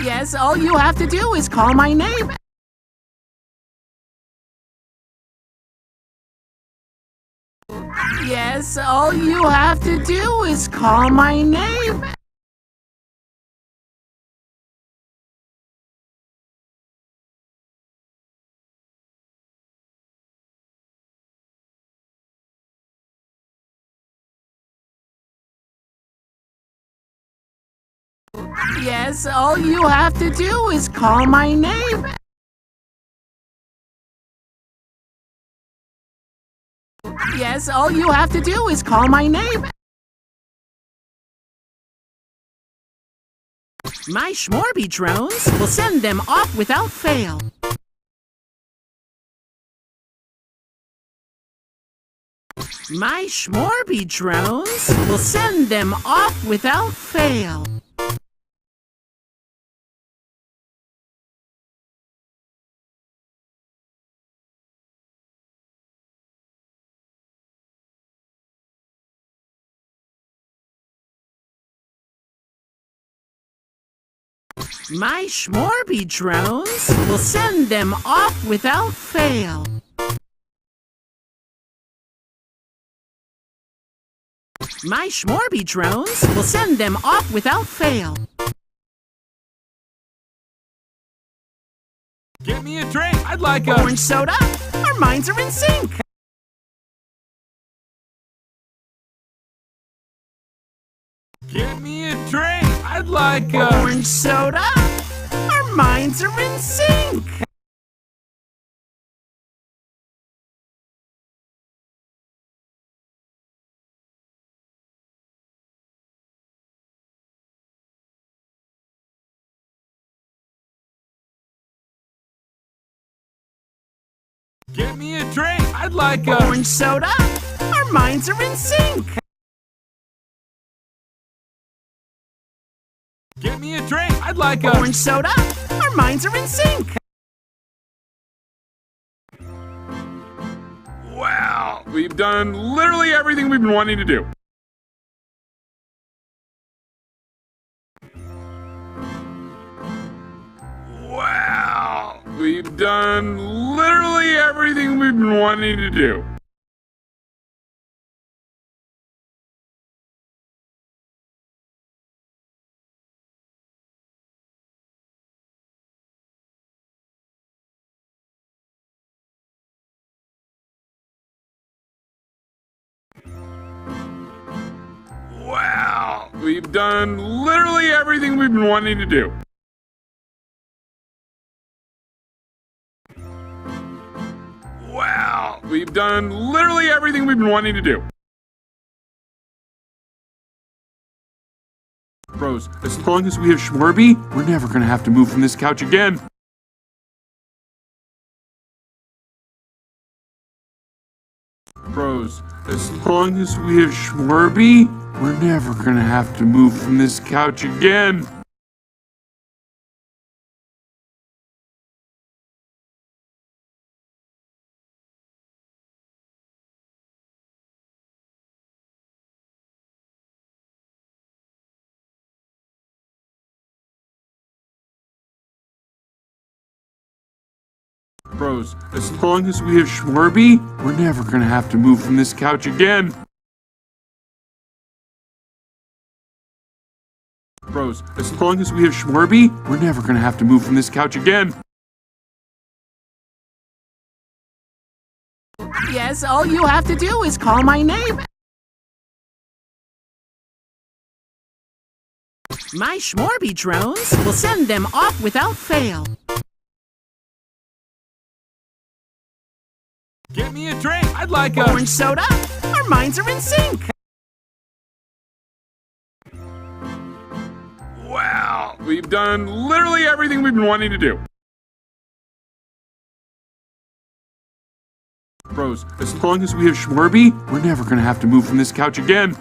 Yes, all you have to do is call my name. Yes, all you have to do is call my name. Yes, all you have to do is call my name. Yes, all you have to do is call my name. My Schmorby drones will send them off without fail. My Schmorby drones will send them off without fail. My Schmorby drones will send them off without fail. My Schmorby drones will send them off without fail. Get me a drink. I'd like a Orange soda. Our minds are in sync. Get me a drink. I'd like a Orange soda. Our minds are in sync. Get me a drink. I'd like a Orange soda. Our minds are in sync. Get me a drink. I'd like a Orange soda. Our minds are in sync. Wow. We've done literally everything we've been wanting to do. Wow. We've done literally everything we've been wanting to do. Wow. We've done literally everything we've been wanting to do. Wow. We've done literally everything we've been wanting to do. Bros, as long as we have Schmorby, we're never gonna have to move from this couch again. Bros, as long as we have Schmorby, we're never gonna have to move from this couch again. Bros, as long as we have Schmorby, we're never gonna have to move from this couch again. Bros, as long as we have Schmorby, we're never gonna have to move from this couch again. Yes, all you have to do is call my name. My Schmorby drones will send them off without fail. Get me a drink. I'd like a Orange soda. Our minds are in sync. Wow. We've done literally everything we've been wanting to do. Bros, as long as we have Schmorby, we're never gonna have to move from this couch again.